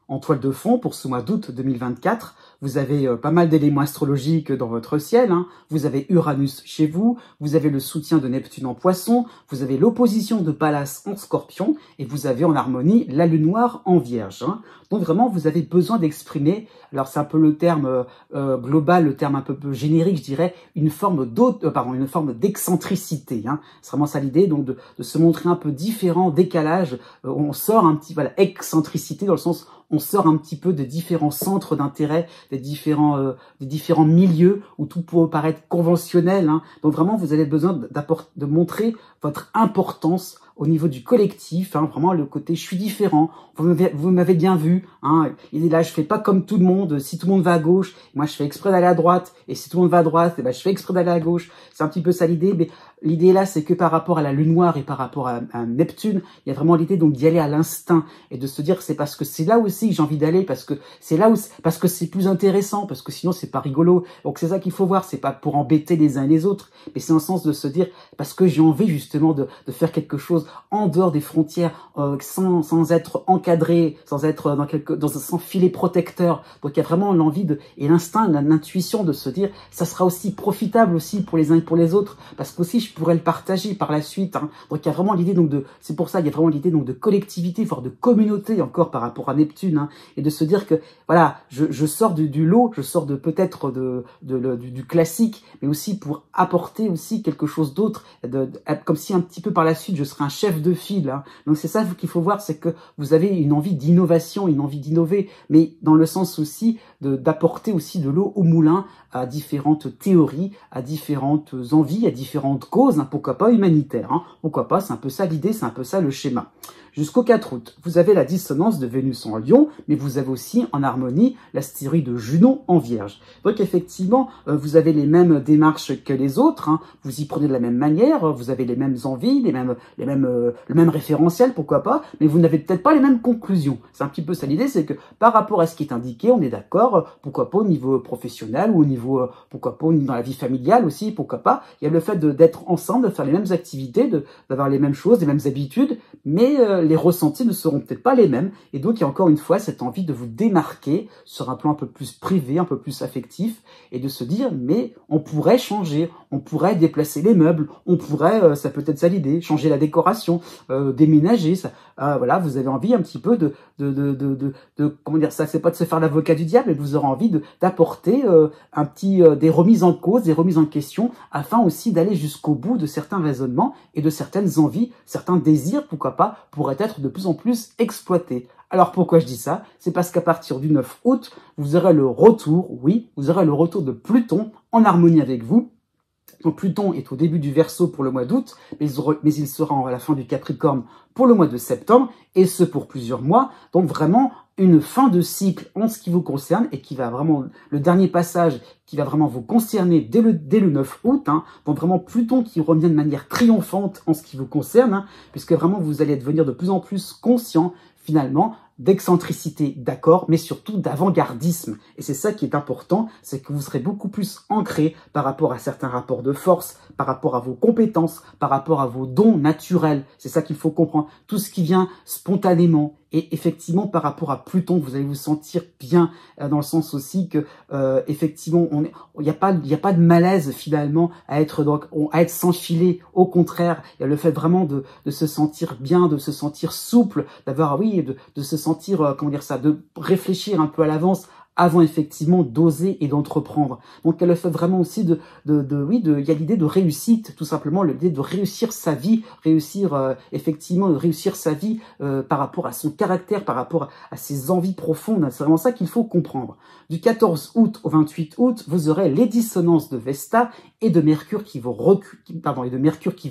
En toile de fond, pour ce mois d'août 2024, vous avez pas mal d'éléments astrologiques dans votre ciel, hein. Vous avez Uranus chez vous, vous avez le soutien de Neptune en Poisson, vous avez l'opposition de Pallas en Scorpion, et vous avez en harmonie la Lune noire en Vierge, hein. Donc vraiment, vous avez besoin d'exprimer, alors c'est un peu le terme global, le terme un peu générique, je dirais, une forme d'excentricité, hein. C'est vraiment ça l'idée, donc de se montrer un peu différent, décalage, on sort un petit, voilà, excentricité dans le sens, on sort un petit peu des différents centres d'intérêt, des différents milieux où tout peut paraître conventionnel, hein. Donc vraiment, vous avez besoin de montrer votre importance au niveau du collectif, hein, vraiment le côté je suis différent, vous m'avez bien vu, hein, il est là, je fais pas comme tout le monde, si tout le monde va à gauche, moi je fais exprès d'aller à droite, et si tout le monde va à droite, eh ben, je fais exprès d'aller à gauche, c'est un petit peu ça l'idée, mais l'idée là c'est que par rapport à la Lune noire et par rapport à Neptune, il y a vraiment l'idée donc d'y aller à l'instinct, et de se dire c'est parce que c'est là aussi que j'ai envie d'aller, parce que c'est là où, parce que c'est plus intéressant, parce que sinon c'est pas rigolo, donc c'est ça qu'il faut voir, c'est pas pour embêter les uns et les autres, mais c'est en sens de se dire, parce que j'ai envie justement de faire quelque chose en dehors des frontières, sans être encadré, sans être sans filet protecteur. Donc il y a vraiment l'envie et l'instinct, l'intuition de se dire, ça sera aussi profitable aussi pour les uns et pour les autres, parce qu'aussi je pourrais le partager par la suite, hein. Donc il y a vraiment l'idée donc c'est pour ça il y a vraiment l'idée donc de collectivité, voire de communauté encore par rapport à Neptune, hein, et de se dire que voilà, je sors du lot, je sors de peut-être du classique, mais aussi pour apporter aussi quelque chose d'autre, comme si un petit peu par la suite je serais un chef de file, hein. Donc c'est ça qu'il faut voir, c'est que vous avez une envie d'innovation, une envie d'innover, mais dans le sens aussi d'apporter aussi de l'eau au moulin à différentes théories, à différentes envies, à différentes causes, hein, pourquoi pas humanitaires, hein, pourquoi pas, c'est un peu ça l'idée, c'est un peu ça le schéma. Jusqu'au 4 août, vous avez la dissonance de Vénus en Lion, mais vous avez aussi en harmonie la stérie de Junon en Vierge. Donc effectivement, vous avez les mêmes démarches que les autres, hein, vous y prenez de la même manière, vous avez les mêmes envies, le même référentiel, pourquoi pas, mais vous n'avez peut-être pas les mêmes conclusions. C'est un petit peu ça l'idée, c'est que par rapport à ce qui est indiqué, on est d'accord, pourquoi pas au niveau professionnel ou au niveau, pourquoi pas dans la vie familiale aussi, pourquoi pas. Il y a le fait d'être ensemble, de faire les mêmes activités, d'avoir les mêmes choses, les mêmes habitudes, mais les ressentis ne seront peut-être pas les mêmes, et donc il y a encore une fois cette envie de vous démarquer sur un plan un peu plus privé, un peu plus affectif, et de se dire, mais on pourrait changer, on pourrait déplacer les meubles, on pourrait, ça peut être ça l'idée, changer la décoration, déménager, ça, voilà, vous avez envie un petit peu comment dire, ça c'est pas de se faire l'avocat du diable, mais vous aurez envie d'apporter des remises en cause, des remises en question, afin aussi d'aller jusqu'au bout de certains raisonnements et de certaines envies, certains désirs, pourquoi pas, pourraient être de plus en plus exploités. Alors pourquoi je dis ça? C'est parce qu'à partir du 9 août, vous aurez le retour, oui, vous aurez le retour de Pluton en harmonie avec vous. Donc Pluton est au début du Verseau pour le mois d'août, mais il sera à la fin du Capricorne pour le mois de septembre, et ce pour plusieurs mois. Donc vraiment une fin de cycle en ce qui vous concerne, et qui va vraiment, le dernier passage qui va vraiment vous concerner dès le 9 août, hein. Donc vraiment Pluton qui revient de manière triomphante en ce qui vous concerne, hein, puisque vraiment vous allez devenir de plus en plus conscient finalement d'excentricité, d'accord, mais surtout d'avant-gardisme. Et c'est ça qui est important, c'est que vous serez beaucoup plus ancré par rapport à certains rapports de force, par rapport à vos compétences, par rapport à vos dons naturels. C'est ça qu'il faut comprendre. Tout ce qui vient spontanément, Et effectivement, par rapport à Pluton, vous allez vous sentir bien dans le sens aussi que effectivement, il n'y a pas de malaise finalement à être sans filet. Au contraire, il y a le fait vraiment de se sentir bien, de se sentir souple, d'avoir de se sentir comment dire ça, de réfléchir un peu à l'avance avant effectivement d'oser et d'entreprendre. Donc elle le fait vraiment aussi il y a l'idée de réussite, tout simplement, l'idée de réussir sa vie, effectivement, de réussir sa vie par rapport à son caractère, par rapport à ses envies profondes. C'est vraiment ça qu'il faut comprendre. Du 14 août au 28 août, vous aurez les dissonances de Vesta et de Mercure qui va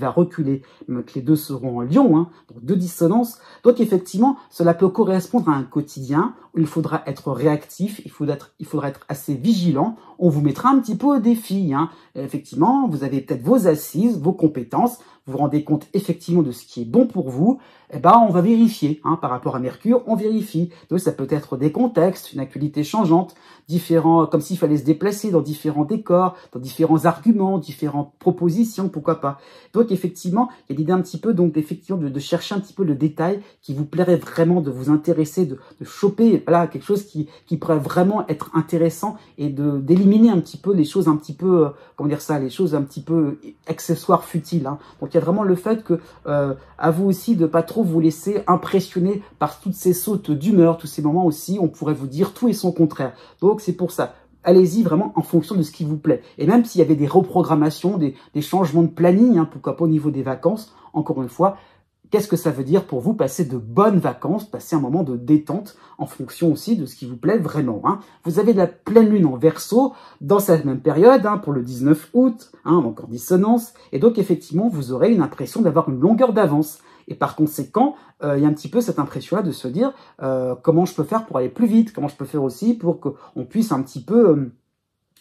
reculer. Donc les deux seront en Lion, hein, donc deux dissonances. Donc effectivement, cela peut correspondre à un quotidien où il faudra être réactif, il faudra être assez vigilant. On vous mettra un petit peu au défi, hein. Effectivement, vous avez peut-être vos assises, vos compétences, vous vous rendez compte effectivement de ce qui est bon pour vous. Eh ben, on va vérifier, hein, par rapport à Mercure, on vérifie. Donc, ça peut être des contextes, une actualité changeante, comme s'il fallait se déplacer dans différents décors, dans différents arguments, différentes propositions, pourquoi pas. Donc, effectivement, il y a l'idée un petit peu, donc, effectivement, de chercher un petit peu le détail qui vous plairait vraiment, de vous intéresser, de choper, voilà, quelque chose qui pourrait vraiment être intéressant et d'éliminer un petit peu les choses un petit peu, les choses un petit peu accessoires, futiles, hein. Donc, il y a vraiment le fait que, à vous aussi de pas trop vous laisser impressionner par toutes ces sautes d'humeur, tous ces moments aussi, on pourrait vous dire tout et son contraire. Donc c'est pour ça, allez-y vraiment en fonction de ce qui vous plaît. Et même s'il y avait des reprogrammations, des changements de planning, hein, pourquoi pas au niveau des vacances, encore une fois, qu'est-ce que ça veut dire pour vous passer de bonnes vacances, passer un moment de détente en fonction aussi de ce qui vous plaît vraiment, hein. Vous avez de la pleine lune en Verseau dans cette même période, hein, pour le 19 août, hein, donc en dissonance. Et donc effectivement, vous aurez une impression d'avoir une longueur d'avance. Et par conséquent, il y a un petit peu cette impression-là de se dire comment je peux faire pour aller plus vite, comment je peux faire aussi pour qu'on puisse un petit peu,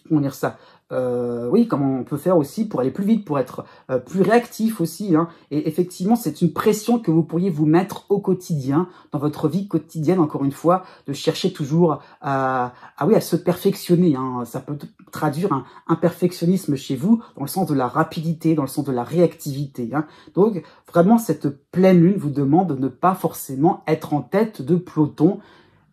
comment dire ça, comment on peut faire aussi pour aller plus vite, pour être plus réactif aussi, hein. Et effectivement, c'est une pression que vous pourriez vous mettre au quotidien, dans votre vie quotidienne, encore une fois, de chercher toujours à se perfectionner, hein. Ça peut traduire un perfectionnisme chez vous, dans le sens de la rapidité, dans le sens de la réactivité, hein. Donc, vraiment, cette pleine lune vous demande de ne pas forcément être en tête de peloton.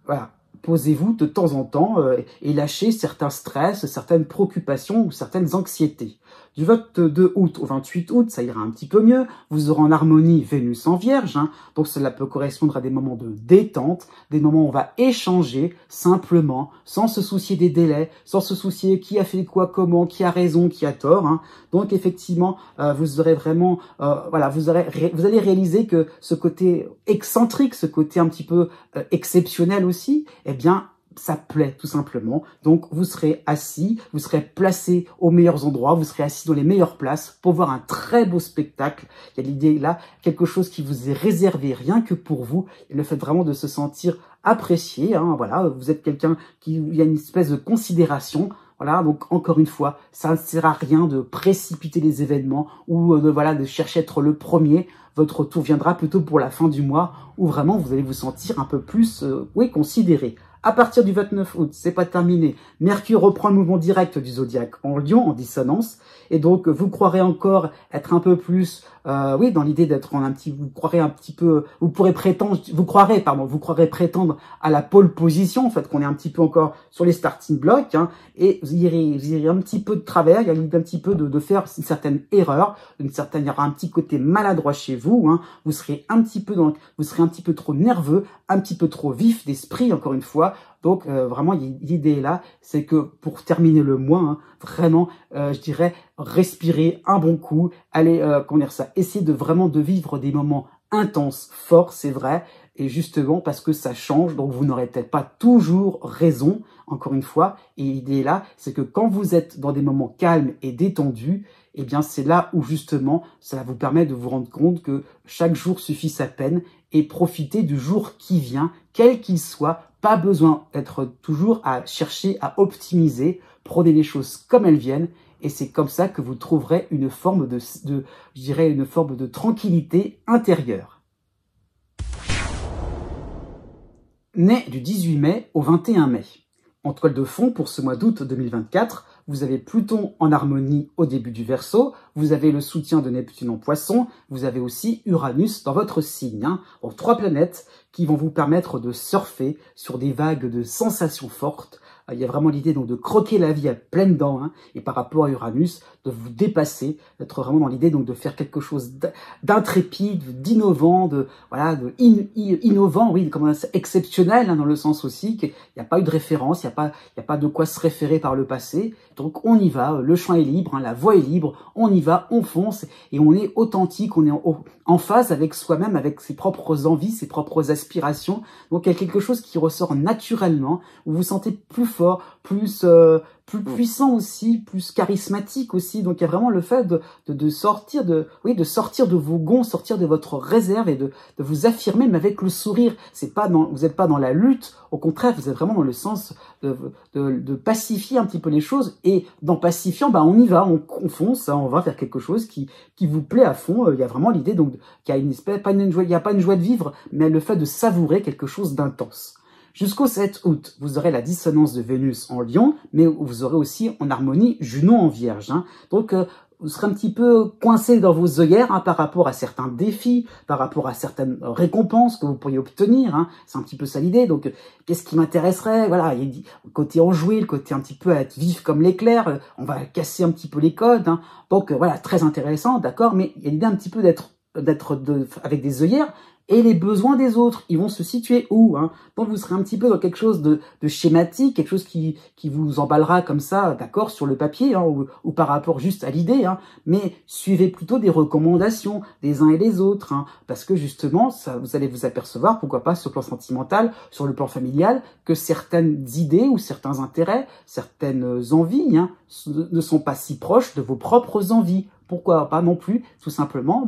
Voilà. Posez-vous de temps en temps et lâchez certains stress, certaines préoccupations ou certaines anxiétés. Du 22 août au 28 août, ça ira un petit peu mieux. Vous aurez en harmonie Vénus en Vierge, hein, donc cela peut correspondre à des moments de détente, des moments où on va échanger simplement, sans se soucier des délais, sans se soucier qui a fait quoi, comment, qui a raison, qui a tort, hein. Donc effectivement, vous aurez vraiment, vous allez réaliser que ce côté excentrique, ce côté un petit peu exceptionnel aussi, eh bien, ça plaît tout simplement. Donc vous serez assis, vous serez placé aux meilleurs endroits, vous serez assis dans les meilleures places pour voir un très beau spectacle. Il y a l'idée là, quelque chose qui vous est réservé rien que pour vous, et le fait vraiment de se sentir apprécié, hein, voilà, vous êtes quelqu'un il y a une espèce de considération. Voilà, donc encore une fois, ça ne sert à rien de précipiter les événements ou de chercher à être le premier. Votre tour viendra plutôt pour la fin du mois où vraiment vous allez vous sentir un peu plus considéré. À partir du 29 août, c'est pas terminé. Mercure reprend le mouvement direct du zodiaque en Lion, en dissonance. Et donc, vous croirez encore être un peu plus, dans l'idée d'être vous croirez prétendre à la pole position, en fait, qu'on est un petit peu encore sur les starting blocks, hein, et vous irez un petit peu de travers, il y a l'idée un petit peu de faire une certaine erreur, il y aura un petit côté maladroit chez vous, hein, vous serez un petit peu trop nerveux, un petit peu trop vif d'esprit, encore une fois. Donc vraiment, l'idée là, c'est que pour terminer le mois, hein, vraiment, je dirais, respirez un bon coup, allez, essayez de vivre des moments intenses, forts, c'est vrai, et justement parce que ça change, donc vous n'aurez peut-être pas toujours raison, encore une fois, et l'idée là, c'est que quand vous êtes dans des moments calmes et détendus, eh bien c'est là où justement, cela vous permet de vous rendre compte que chaque jour suffit sa peine, et profitez du jour qui vient, quel qu'il soit. Pas besoin d'être toujours à chercher à optimiser, prenez les choses comme elles viennent, et c'est comme ça que vous trouverez une forme de tranquillité intérieure. Né du 18 mai au 21 mai. En toile de fond pour ce mois d'août 2024, vous avez Pluton en harmonie au début du Verseau, vous avez le soutien de Neptune en Poisson, vous avez aussi Uranus dans votre signe. Donc 3 planètes qui vont vous permettre de surfer sur des vagues de sensations fortes. Il y a vraiment l'idée donc de croquer la vie à pleines dents, et par rapport à Uranus, de vous dépasser, d'être vraiment dans l'idée donc de faire quelque chose d'intrépide, d'innovant, innovant, oui, comme exceptionnel, dans le sens aussi qu'il n'y a pas eu de référence, il n'y a pas de quoi se référer par le passé. Donc on y va, le champ est libre, la voie est libre, on y va, on fonce et on est authentique, on est en phase avec soi-même, avec ses propres envies, ses propres aspirations. Donc il y a quelque chose qui ressort naturellement, où vous vous sentez plus fort, plus puissant aussi, plus charismatique aussi. Donc il y a vraiment le fait de sortir de vos gonds, sortir de votre réserve et de vous affirmer, mais avec le sourire. Vous n'êtes pas dans la lutte, au contraire, vous êtes vraiment dans le sens de pacifier un petit peu les choses. Et dans pacifiant, on y va, on fonce, on va faire quelque chose qui vous plaît à fond. Il y a vraiment l'idée donc qu'il y a une espèce, il n'y a pas une joie de vivre, mais le fait de savourer quelque chose d'intense. Jusqu'au 7 août, vous aurez la dissonance de Vénus en Lion, mais vous aurez aussi en harmonie Junon en Vierge. Donc, vous serez un petit peu coincé dans vos œillères par rapport à certains défis, par rapport à certaines récompenses que vous pourriez obtenir. C'est un petit peu ça l'idée. Donc, qu'est-ce qui m'intéresserait? Voilà, il y a le côté enjoué, le côté un petit peu à être vif comme l'éclair. On va casser un petit peu les codes. Donc, voilà, très intéressant, d'accord. Mais il y a l'idée un petit peu d'être avec des œillères. Et les besoins des autres, ils vont se situer où? Donc vous serez un petit peu dans quelque chose de schématique, quelque chose qui vous emballera comme ça, d'accord, sur le papier, ou par rapport juste à l'idée, mais suivez plutôt des recommandations des uns et des autres, parce que justement, ça, vous allez vous apercevoir, pourquoi pas sur le plan sentimental, sur le plan familial, que certaines idées ou certains intérêts, certaines envies, ne sont pas si proches de vos propres envies. Pourquoi pas non plus, tout simplement,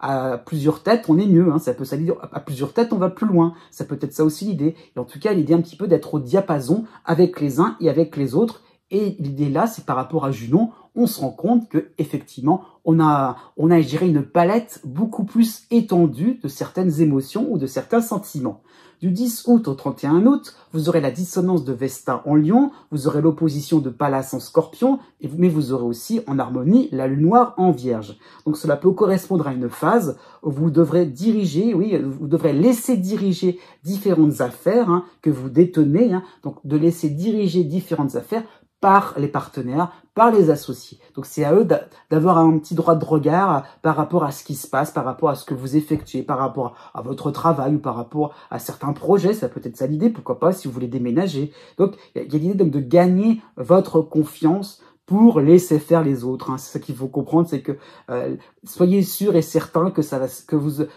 à plusieurs têtes, on est mieux. Ça peut ça dire, à plusieurs têtes, on va plus loin. Ça peut être ça aussi l'idée. Et en tout cas, l'idée un petit peu d'être au diapason avec les uns et avec les autres. Et l'idée là, c'est par rapport à Junon, on se rend compte que effectivement, on a, je dirais, une palette beaucoup plus étendue de certaines émotions ou de certains sentiments. Du 10 août au 31 août, vous aurez la dissonance de Vesta en Lion, vous aurez l'opposition de Pallas en Scorpion, mais vous aurez aussi en harmonie la Lune noire en Vierge. Donc cela peut correspondre à une phase où vous devrez diriger, vous devrez laisser diriger différentes affaires que vous détenez, donc de laisser diriger différentes affaires par les partenaires, par les associés. Donc c'est à eux d'avoir un petit droit de regard par rapport à ce qui se passe, par rapport à ce que vous effectuez, par rapport à votre travail ou par rapport à certains projets. Ça peut être ça l'idée, pourquoi pas si vous voulez déménager. Donc il y a l'idée de gagner votre confiance pour laisser faire les autres. C'est ça qu'il faut comprendre, c'est que soyez sûr et certain que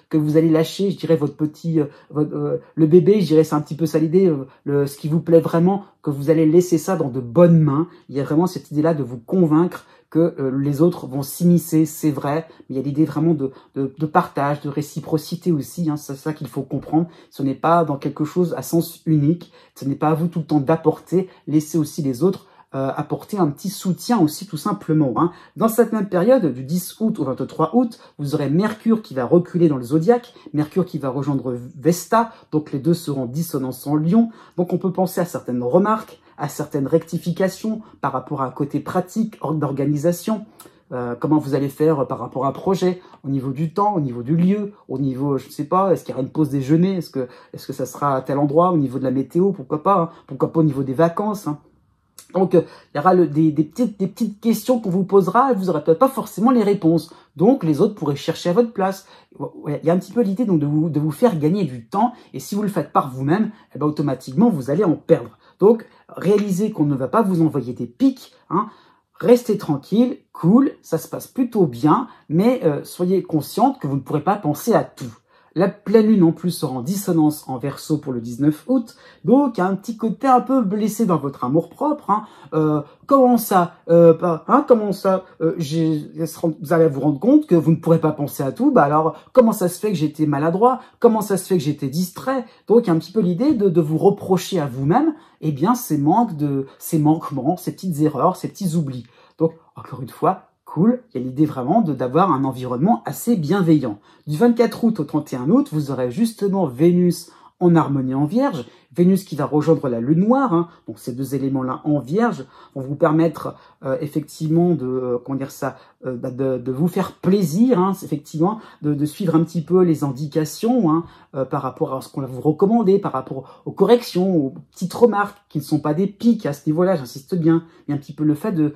que vous allez lâcher, je dirais, votre petit le bébé, je dirais, c'est un petit peu ça l'idée, ce qui vous plaît vraiment, que vous allez laisser ça dans de bonnes mains. Il y a vraiment cette idée-là de vous convaincre que les autres vont s'immiscer, c'est vrai, mais il y a l'idée vraiment de partage, de réciprocité aussi, c'est ça qu'il faut comprendre. Ce n'est pas dans quelque chose à sens unique, ce n'est pas à vous tout le temps d'apporter, laissez aussi les autres apporter un petit soutien aussi tout simplement. Dans cette même période, du 10 août au 23 août, vous aurez Mercure qui va reculer dans le zodiaque, Mercure qui va rejoindre Vesta, donc les deux seront en dissonance en Lion, donc on peut penser à certaines remarques, à certaines rectifications par rapport à un côté pratique, d'organisation, comment vous allez faire par rapport à un projet, au niveau du temps, au niveau du lieu, au niveau, je ne sais pas, est-ce qu'il y aura une pause déjeuner, est-ce que ça sera à tel endroit, au niveau de la météo, pourquoi pas au niveau des vacances. Donc, il y aura des petites questions qu'on vous posera et vous n'aurez peut-être pas forcément les réponses. Donc, les autres pourraient chercher à votre place. Il y a un petit peu l'idée donc de vous faire gagner du temps. Et si vous le faites par vous-même, automatiquement, vous allez en perdre. Donc, réalisez qu'on ne va pas vous envoyer des pics. Restez tranquille, cool, ça se passe plutôt bien. Mais soyez consciente que vous ne pourrez pas penser à tout. La pleine lune en plus sera en dissonance en Verseau pour le 19 août, donc il y a un petit côté un peu blessé dans votre amour-propre. Comment ça vous allez vous rendre compte que vous ne pourrez pas penser à tout. Alors, comment ça se fait que j'étais maladroit? Comment ça se fait que j'étais distrait? Donc, il y a un petit peu l'idée de vous reprocher à vous-même, ces manquements, ces petites erreurs, ces petits oublis. Donc, encore une fois, cool, il y a l'idée vraiment d'avoir un environnement assez bienveillant. Du 24 août au 31 août, vous aurez justement Vénus en harmonie en Vierge, Vénus qui va rejoindre la Lune noire, hein, donc ces deux éléments-là en Vierge vont vous permettre effectivement de, comment dire ça, de vous faire plaisir, hein, effectivement, de suivre un petit peu les indications hein, par rapport à ce qu'on va vous recommander, par rapport aux corrections, aux petites remarques qui ne sont pas des pics à ce niveau-là, j'insiste bien, mais un petit peu le fait de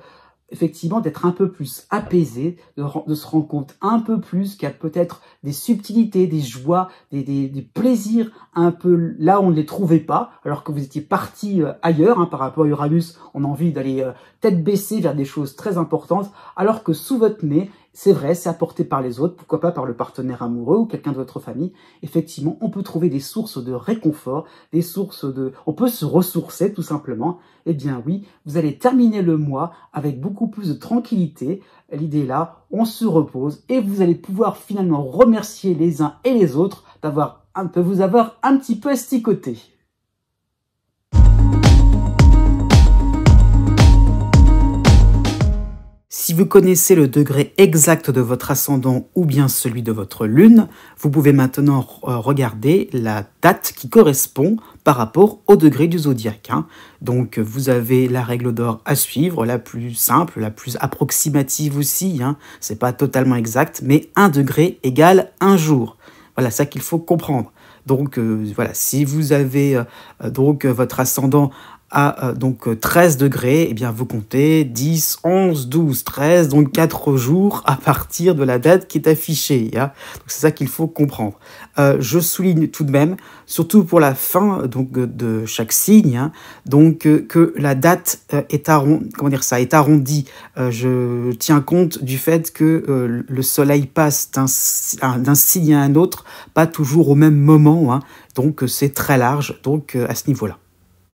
effectivement d'être un peu plus apaisé, de se rendre compte un peu plus qu'il y a peut-être des subtilités, des joies, des plaisirs un peu là où on ne les trouvait pas, alors que vous étiez parti ailleurs, hein, par rapport à Uranus, on a envie d'aller tête baissée vers des choses très importantes, alors que sous votre nez, c'est vrai, c'est apporté par les autres, pourquoi pas par le partenaire amoureux ou quelqu'un de votre famille. Effectivement, on peut trouver des sources de réconfort, des sources de... On peut se ressourcer tout simplement. Eh bien oui, vous allez terminer le mois avec beaucoup plus de tranquillité. L'idée est là, on se repose et vous allez pouvoir finalement remercier les uns et les autres de vous avoir un petit peu asticoté. Si vous connaissez le degré exact de votre ascendant ou bien celui de votre lune, vous pouvez maintenant regarder la date qui correspond par rapport au degré du zodiaque. Hein. Donc vous avez la règle d'or à suivre, la plus simple, la plus approximative aussi. Hein. C'est pas totalement exact, mais 1 degré égale 1 jour. Voilà, ça qu'il faut comprendre. Donc voilà, si vous avez votre ascendant à donc 13 degrés, eh bien vous comptez 10, 11, 12, 13, donc 4 jours à partir de la date qui est affichée. Hein. Donc c'est ça qu'il faut comprendre. Je souligne tout de même, surtout pour la fin donc de chaque signe, hein, donc que la date est arrondie. Je tiens compte du fait que le soleil passe d'un signe à un autre, pas toujours au même moment. Hein, donc c'est très large donc à ce niveau-là.